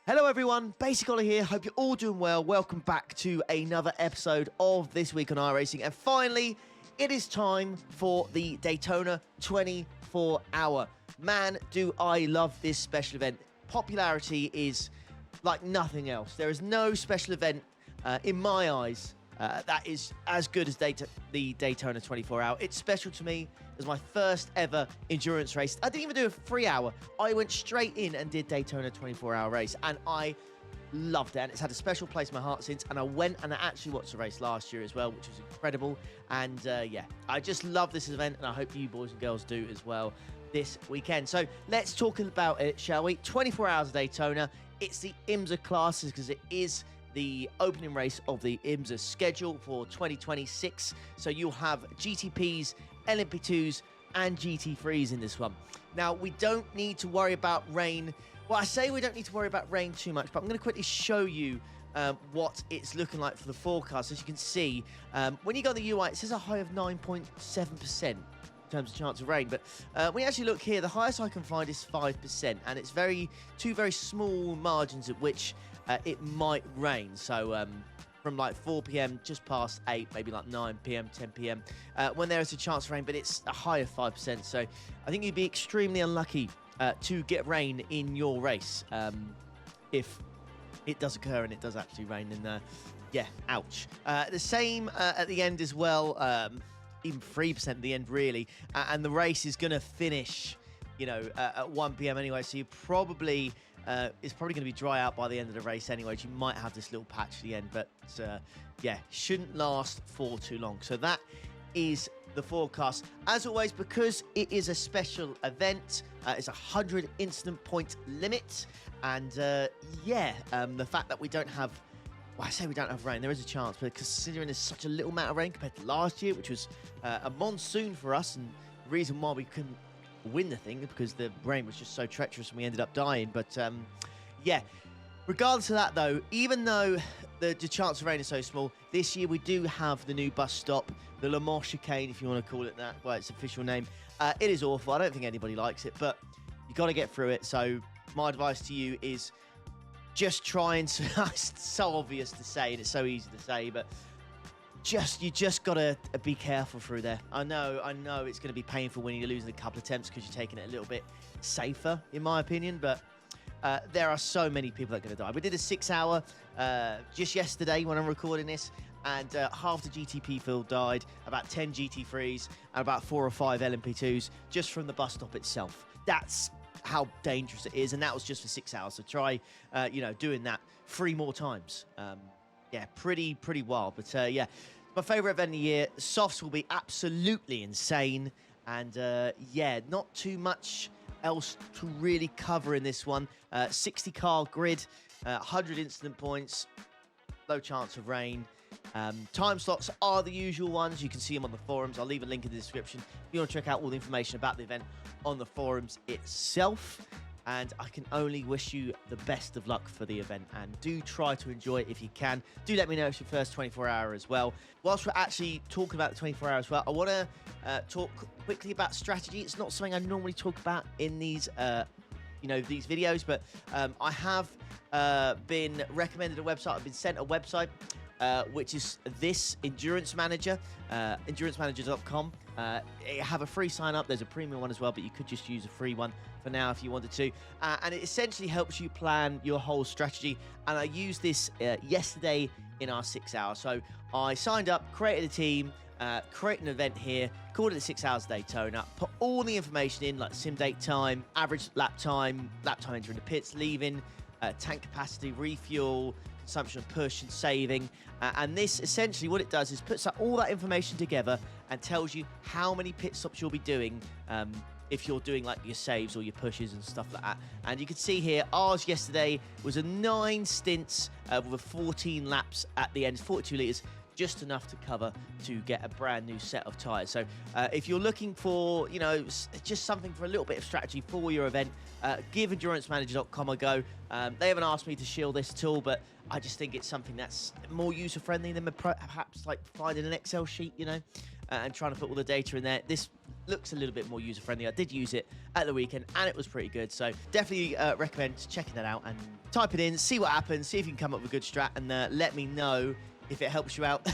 Hello everyone, Basic Ollie here, hope you're all doing well. Welcome back to another episode of This Week on iRacing. And finally, it is time for the Daytona 24-hour. Man, do I love this special event. Popularity is like nothing else. There is no special event, in my eyes, that is as good as the Daytona 24-hour. It's special to me. It was my first ever endurance race. I didn't even do a 3-hour. I went straight in and did Daytona 24-hour race, and I loved it. And it's had a special place in my heart since. And I went and I actually watched the race last year as well, which was incredible. And yeah, I just love this event, and I hope you boys and girls do as well this weekend. So let's talk about it, shall we? 24 hours of Daytona. It's the IMSA classes because it is the opening race of the IMSA schedule for 2026. So you'll have GTPs, LMP2s, and GT3s in this one. Now, we don't need to worry about rain. Well, I say we don't need to worry about rain too much, but I'm going to quickly show you what it's looking like for the forecast. As you can see, when you go on the UI, it says a high of 9.7% in terms of chance of rain, but when you actually look here, the highest I can find is 5%, and it's two very small margins at which it might rain. So from like 4 p.m. just past 8, maybe like 9 p.m., 10 p.m. When there is a chance of rain, but it's a high of 5%. So I think you'd be extremely unlucky to get rain in your race if it does occur and it does actually rain. And yeah, ouch. The same at the end as well, even 3% at the end, really. And the race is going to finish, you know, at 1 p.m. anyway. So you probably... it's probably going to be dry out by the end of the race anyway. You might have this little patch at the end, but yeah, shouldn't last for too long. So that is the forecast. As always, because it is a special event, it's a 100 instant point limit. And yeah, the fact that we don't have... Well, I say we don't have rain. There is a chance, but considering there's such a little amount of rain compared to last year, which was a monsoon for us, and the reason why we couldn't win the thing because the rain was just so treacherous and we ended up dying. But yeah, regardless of that though, even though the chance of rain is so small, this year we do have the new bus stop, the Le Mans chicane, if you want to call it that by its official name. It is awful. I don't think anybody likes it, but you got to get through it. So my advice to you is just try and... It's so obvious to say and it's so easy to say, but you just gotta be careful through there. I know it's gonna be painful when you're losing a couple of attempts because you're taking it a little bit safer, in my opinion. But there are so many people that are gonna die. We did a 6-hour just yesterday when I'm recording this, and half the GTP field died, about 10 GT3s, and about 4 or 5 LMP2s just from the bus stop itself. That's how dangerous it is, and that was just for 6 hours. So try, you know, doing that 3 more times. Yeah, pretty wild. But yeah, my favourite event of the year. Softs will be absolutely insane. And yeah, not too much else to really cover in this one. 60-car grid, 100 instant points, low chance of rain. Time slots are the usual ones. You can see them on the forums. I'll leave a link in the description if you want to check out all the information about the event on the forums itself. And I can only wish you the best of luck for the event, and do try to enjoy it if you can. Do let me know if it's your first 24-hour as well. Whilst we're actually talking about the 24-hour as well, I want to talk quickly about strategy. It's not something I normally talk about in these you know, these videos, but I have been recommended a website. I've been sent a website which is this Endurance Manager, enduranceManager.com. You have a free sign up. There's a premium one as well, but you could just use a free one for now if you wanted to. And it essentially helps you plan your whole strategy. And I used this yesterday in our 6 hours. So I signed up, created a team, created an event here, called it the 6 hours Daytona, put all the information in, like sim date time, average lap time entering the pits, leaving, tank capacity, refuel, consumption of push and saving. And this essentially what it does is puts all that information together and tells you how many pit stops you'll be doing if you're doing like your saves or your pushes and stuff like that. And you can see here, ours yesterday was a 9 stints with a 14 laps at the end, 42 litres, just enough to cover to get a brand new set of tyres. So if you're looking for, you know, just something for a little bit of strategy for your event, give EnduranceManager.com a go. They haven't asked me to shield this at all, but I just think it's something that's more user-friendly than perhaps like finding an Excel sheet, you know, and trying to put all the data in there. This looks a little bit more user-friendly. I did use it at the weekend, and it was pretty good. So definitely recommend checking that out and type it in, see what happens, see if you can come up with a good strat, and let me know if it helps you out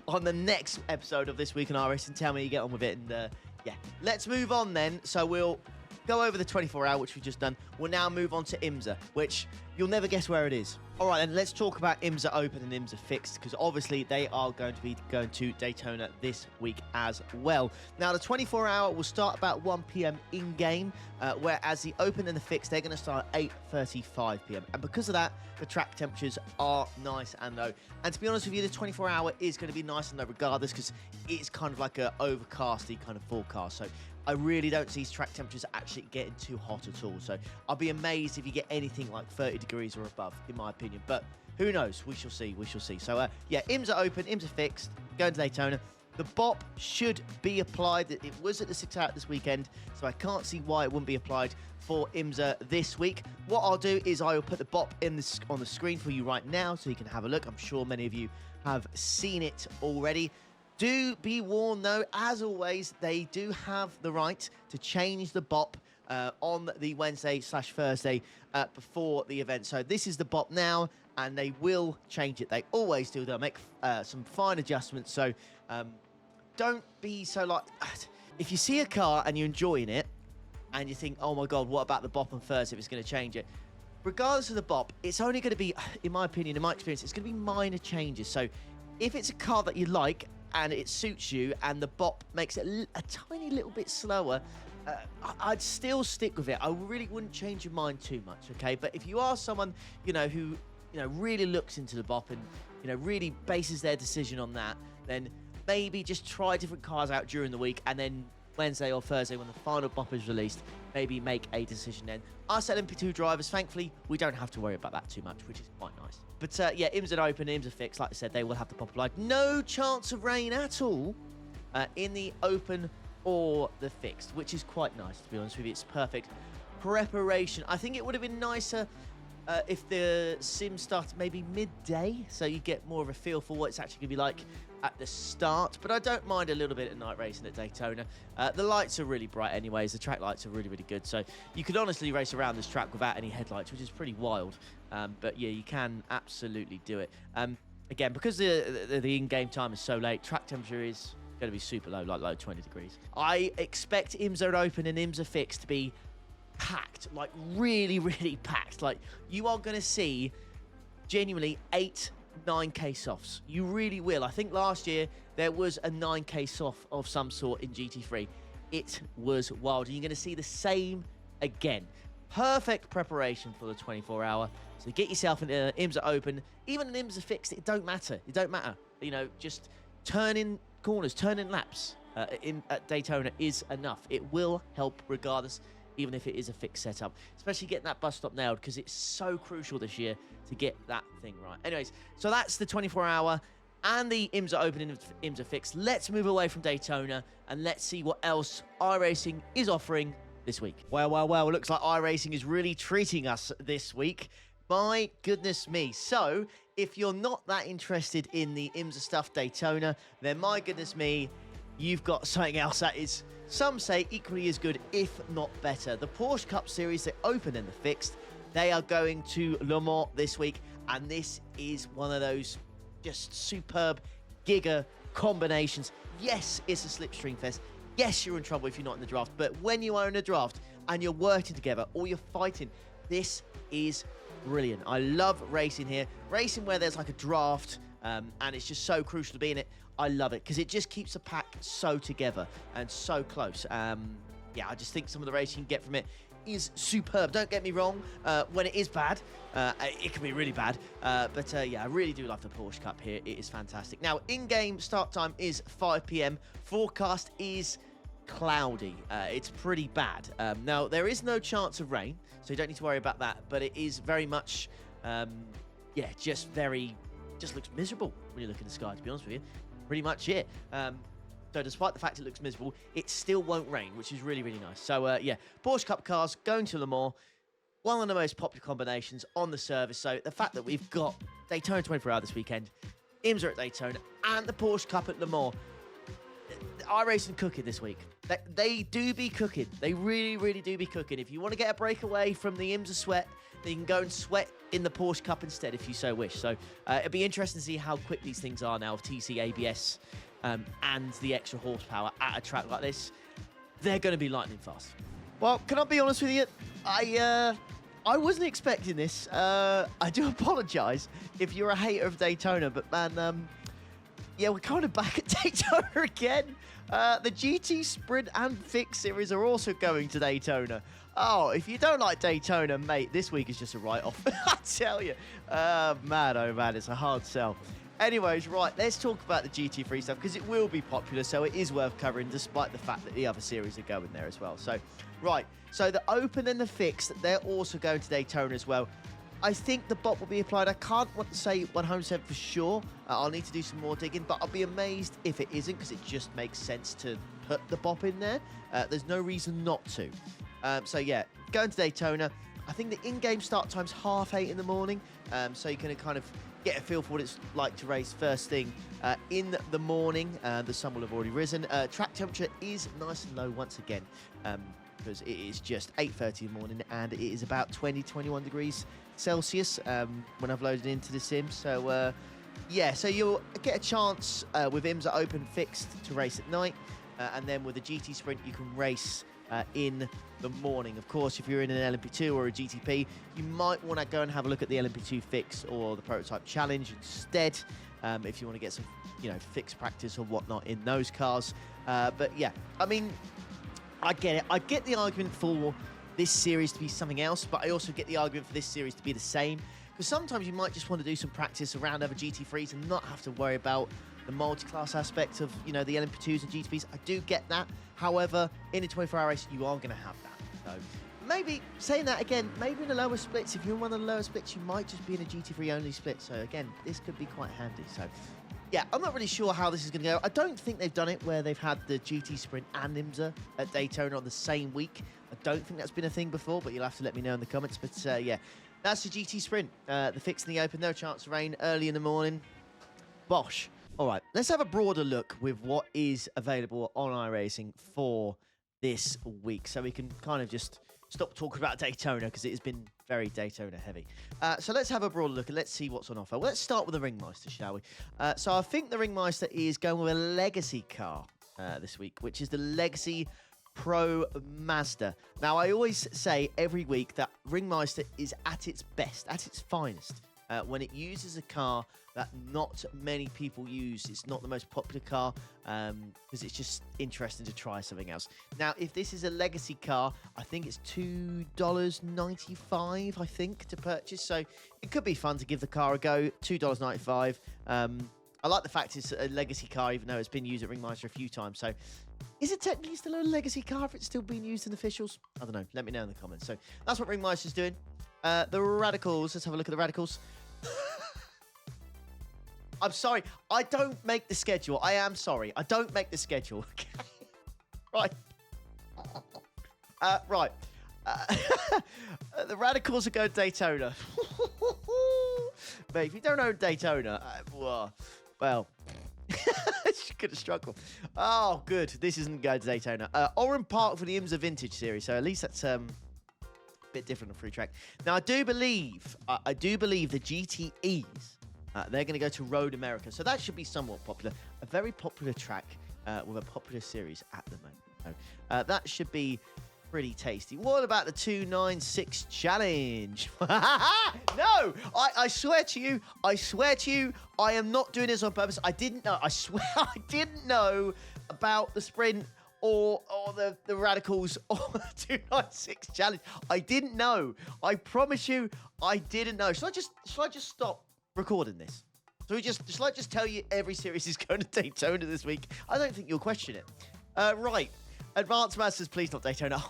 on the next episode of This Week in iRacing. Tell me you get on with it. And yeah, let's move on then. So we'll go over the 24-hour, which we've just done. We'll now move on to IMSA, which you'll never guess where it is. All right, then let's talk about IMSA Open and IMSA Fixed, because obviously they are going to be going to Daytona this week as well. Now, the 24-hour will start about 1 p.m. in-game, whereas the Open and the Fixed, they're going to start at 8:35 p.m. And because of that, the track temperatures are nice and low. And to be honest with you, the 24-hour is going to be nice and low regardless, because it's kind of like a overcasty kind of forecast. So I really don't see track temperatures actually getting too hot at all. So I'll be amazed if you get anything like 30 degrees or above, in my opinion. But who knows? We shall see. We shall see. So, yeah, IMSA Open, IMSA Fixed, going to Daytona. The BOP should be applied. It was at the 6 hour this weekend, so I can't see why it wouldn't be applied for IMSA this week. What I'll do is I will put the BOP on the screen for you right now so you can have a look. I'm sure many of you have seen it already. Do be warned, though, as always, they do have the right to change the BOP on the Wednesday/Thursday before the event. So this is the BOP now, and they will change it. They always do. They'll make some fine adjustments. So don't be so like... If you see a car and you're enjoying it, and you think, oh, my God, what about the BOP on Thursday if it's going to change it? Regardless of the BOP, it's only going to be, in my opinion, in my experience, it's going to be minor changes. So if it's a car that you like, and it suits you, and the BOP makes it a tiny little bit slower, I'd still stick with it. I really wouldn't change your mind too much, okay? But if you are someone, who, really looks into the BOP and, really bases their decision on that, then maybe just try different cars out during the week, and then Wednesday or Thursday, when the final BOP is released, maybe make a decision then. Us LMP2 drivers, thankfully, we don't have to worry about that too much, which is quite nice. But yeah, IMSA Open, IMSA Fixed, like I said, they will have the BOP applied. No chance of rain at all in the Open or the Fixed, which is quite nice, to be honest with you. It's perfect preparation. I think it would have been nicer if the sim started maybe midday, so you get more of a feel for what it's actually going to be like at the start. But I don't mind a little bit of night racing at Daytona. The lights are really bright anyways. The track lights are really, really good. So you could honestly race around this track without any headlights, which is pretty wild. But yeah, you can absolutely do it. Again, because the in-game time is so late, track temperature is going to be super low, like low 20 degrees. I expect IMSA Open and IMSA Fixed to be packed, like really, really packed. Like, you are going to see genuinely 9K softs. You really will. I think last year there was a 9K soft of some sort in GT3. It was wild. And you're going to see the same again. Perfect preparation for the 24-hour. So get yourself an IMSA Open, even an IMSA Fixed. It don't matter. It don't matter. Just turning corners, turning laps at Daytona is enough. It will help regardless, even if it is a fixed setup, especially getting that bus stop nailed, because it's so crucial this year to get that thing right. Anyways, so that's the 24-hour and the IMSA Open and IMSA Fixed. Let's move away from Daytona and let's see what else iRacing is offering this week. Well, looks like iRacing is really treating us this week. My goodness me. So if you're not that interested in the IMSA stuff Daytona, then my goodness me, you've got something else that is, some say, equally as good, if not better. The Porsche Cup Series, the Open and the Fixed, they are going to Le Mans this week, and this is one of those just superb giga combinations. Yes, it's a slipstream fest. Yes, you're in trouble if you're not in the draft, but when you are in a draft and you're working together or you're fighting, this is brilliant. I love racing here. Racing where there's like a draft, and it's just so crucial to be in it. I love it because it just keeps the pack so together and so close. Yeah, I just think some of the racing you get from it is superb. Don't get me wrong, when it is bad, it can be really bad. But yeah, I really do love the Porsche Cup here. It is fantastic. Now, in-game start time is 5 p.m. Forecast is cloudy. It's pretty bad. Now, there is no chance of rain, so you don't need to worry about that. But it is very much, yeah, just looks miserable when you look in the sky, to be honest with you. Pretty much it. So despite the fact it looks miserable, it still won't rain, which is really, really nice. So, yeah, Porsche Cup cars going to Le Mans, one of the most popular combinations on the service. So the fact that we've got Daytona 24 Hour this weekend, IMSA at Daytona, and the Porsche Cup at Le Mans, iRacing cooking this week. They do be cooking. They really, really do be cooking. If you want to get a break away from the IMSA sweat, then you can go and sweat in the Porsche Cup instead if you so wish. So it'll be interesting to see how quick these things are now with TC ABS and the extra horsepower at a track like this. They're going to be lightning fast. Well, can I be honest with you? I wasn't expecting this. I do apologise if you're a hater of Daytona, but man, yeah, we're kind of back at Daytona again. The GT Sprint and Fix Series are also going to Daytona. Oh, if you don't like Daytona, mate, this week is just a write-off. I tell you. Man, oh man, it's a hard sell. Anyways, right, let's talk about the GT3 stuff because it will be popular, so it is worth covering despite the fact that the other series are going there as well. So, right, so the Open and the Fixed, they're also going to Daytona as well. I think the bot will be applied. I can't want to say 100% for sure. I'll need to do some more digging, but I'll be amazed if it isn't because it just makes sense to put the bop in there. There's no reason not to. So, yeah, going to Daytona. I think the in-game start time's 8:30 in the morning, so you can kind of get a feel for what it's like to race first thing in the morning. The sun will have already risen. Track temperature is nice and low once again because it is just 8:30 in the morning and it is about 20-21 degrees Celsius when I've loaded into the sim. So yeah, so you'll get a chance with IMSA Open Fixed to race at night, and then with the GT Sprint you can race in the morning. Of course, if you're in an LMP2 or a GTP, you might want to go and have a look at the LMP2 Fix or the Prototype Challenge instead, if you want to get some, you know, fix practice or whatnot in those cars. But yeah, I mean, I get it. I get the argument for this series to be something else, but I also get the argument for this series to be the same, because sometimes you might just want to do some practice around other GT3s and not have to worry about the multi-class aspect of, you know, the LMP2s and GTPs. I do get that. However, in a 24-hour race, you are going to have that. So maybe, saying that again, maybe in the lower splits, if you're in one of the lower splits, you might just be in a GT3 only split. So again, this could be quite handy. So yeah, I'm not really sure how this is going to go. I don't think they've done it where they've had the GT Sprint and IMSA at Daytona on the same week. I don't think that's been a thing before, but you'll have to let me know in the comments. But yeah, that's the GT Sprint. The Fix and the Open, no chance of rain early in the morning. Bosh. All right, let's have a broader look with what is available on iRacing for this week, so we can kind of just stop talking about Daytona because it has been very Daytona heavy. So let's have a broader look and let's see what's on offer. Well, let's start with the Ringmeister, shall we? So I think the Ringmeister is going with a legacy car this week, which is the Legacy Pro Mazda. Now, I always say every week that Ringmeister is at its best, at its finest, when it uses a car that not many people use. It's not the most popular car because it's just interesting to try something else. Now, if this is a legacy car, I think it's $2.95, I think, to purchase. So it could be fun to give the car a go. $2.95. I like the fact it's a legacy car, even though it's been used at Ringmeister a few times. So is it technically still a legacy car if it's still being used in officials? I don't know. Let me know in the comments. So that's what Ringmeister's doing. The Radicals. Let's have a look at the Radicals. I'm sorry, I don't make the schedule. I am sorry, I don't make the schedule. Okay. Right. Right. The Radicals are going to Daytona. Mate, if you don't own Daytona, well, it's going to struggle. Oh, good. This isn't going to Daytona. Oran Park for the IMSA Vintage Series, so at least that's bit different on free track. Now, I do believe the GTEs, they're going to go to Road America, so that should be somewhat popular. A very popular track with a popular series at the moment. So, that should be pretty tasty. What about the 296 challenge? No, I swear to you, I am not doing this on purpose. I didn't know. I swear I didn't know about the sprint or the Radicals or the 296 challenge. I didn't know. I promise you, I didn't know. Shall I just stop recording this? Shall I just tell you every series is going to Daytona this week? I don't think you'll question it. Right. Advanced Masters, please not Daytona.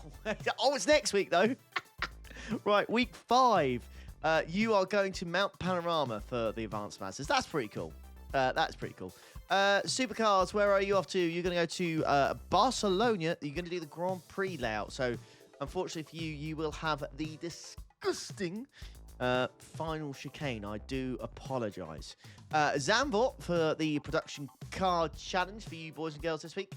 Oh, it's next week, though. Right, week 5. You are going to Mount Panorama for the Advanced Masters. That's pretty cool. Supercars, where are you off to? You're going to go to Barcelona. You're going to do the Grand Prix layout. So, unfortunately for you, you will have the disgusting final chicane. I do apologise. Zandvoort for the Production Car Challenge for you boys and girls this week.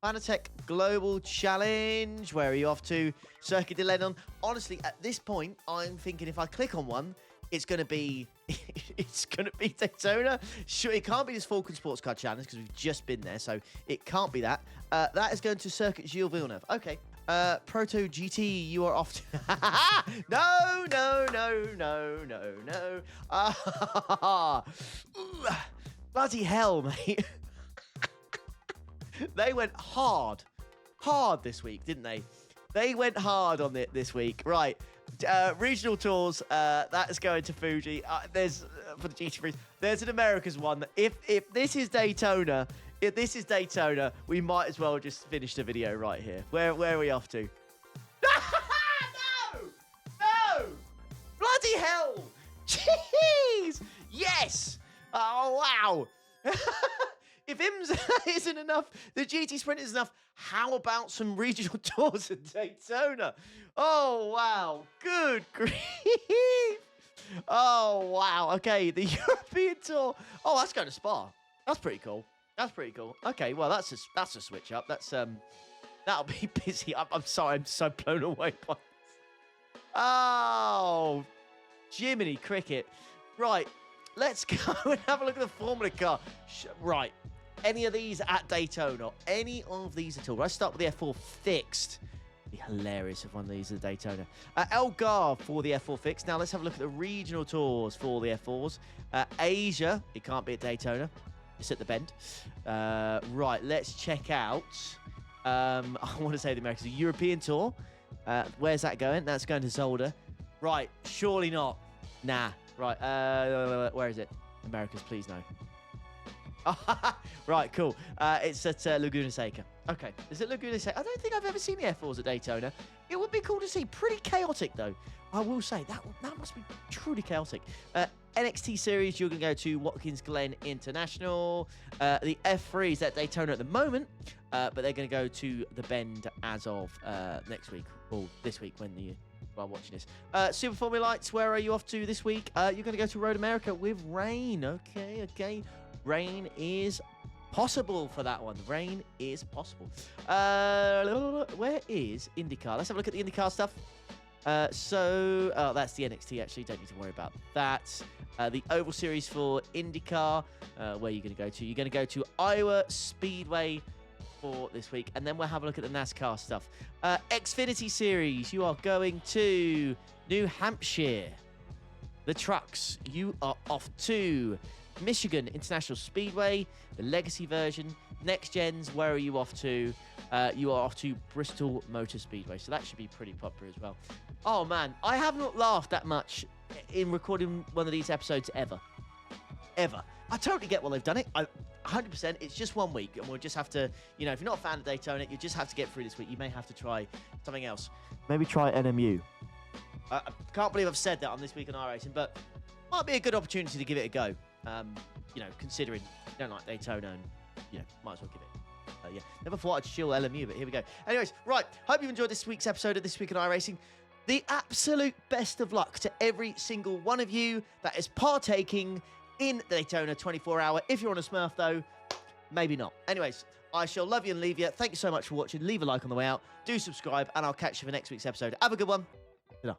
Fanatec Global Challenge. Where are you off to? Circuit de Lenon. Honestly, at this point, I'm thinking if I click on one, it's going to be Daytona. Sure, it can't be this Falcon Sports Car Challenge because we've just been there, so it can't be that. That is going to Circuit Gilles Villeneuve. Okay. Proto GT, you are off to... No. Bloody hell, mate. They went hard this week, didn't they? They went hard on it this week. Right. Regional tours, that is going to Fuji. There's for the GT3. There's an America's one. If this is Daytona, we might as well just finish the video right here. Where are we off to? No! Bloody hell! Jeez! Yes! Oh wow! If IMSA isn't enough, the GT Sprint is enough, how about some regional tours at Daytona? Oh, wow. Good grief. Oh, wow. Okay, the European Tour. Oh, that's going to Spa. That's pretty cool. Okay, well, that's a switch up. That'll be busy. I'm sorry, I'm so blown away by this. Oh, Jiminy Cricket. Right, let's go and have a look at the Formula car. Right. Any of these at Daytona? Any of these at all? Let's start with the F4 fixed. It'd be hilarious if one of these is Daytona. Elgar for the F4 fixed. Now let's have a look at the regional tours for the F4s. Asia, it can't be at Daytona. It's at the Bend. Right, let's check out. I want to say the Americas. The European Tour. Where's that going? That's going to Zolder. Right, surely not. Nah. Right, where is it? Americas, please no. Right, cool. It's at Laguna Seca. Okay, is it Laguna Seca? I don't think I've ever seen the F4s at Daytona. It would be cool to see. Pretty chaotic, though. I will say, that must be truly chaotic. NXT Series, you're going to go to Watkins Glen International. The F3 is at Daytona at the moment, but they're going to go to the Bend as of next week, or this week when you are watching this. Super Formula Lights, where are you off to this week? You're going to go to Road America with rain. Okay. Rain is possible for that one. Rain is possible. Where is IndyCar? Let's have a look at the IndyCar stuff. That's the NXT, actually. Don't need to worry about that. The Oval Series for IndyCar. Where are you going to go to? You're going to go to Iowa Speedway for this week. And then we'll have a look at the NASCAR stuff. Xfinity Series. You are going to New Hampshire. The trucks. You are off to Michigan International Speedway, the Legacy version. Next gens, where are you off to? You are off to Bristol Motor Speedway, so that should be pretty popular as well. Oh man, I have not laughed that much in recording one of these episodes ever. I totally get why they've done it. 100%. It's just 1 week, and we'll just have to, if you're not a fan of Daytona, you just have to get through this week. You may have to try something else. Maybe try NMU. I can't believe I've said that on This Week on iRacing, but might be a good opportunity to give it a go. Considering you don't like Daytona, and might as well give it. Never thought I'd chill LMU, but here we go. Anyways, right. Hope you've enjoyed this week's episode of This Week on iRacing. The absolute best of luck to every single one of you that is partaking in the Daytona 24-hour. If you're on a Smurf, though, maybe not. Anyways, I shall love you and leave you. Thank you so much for watching. Leave a like on the way out. Do subscribe, and I'll catch you for next week's episode. Have a good one. Good night.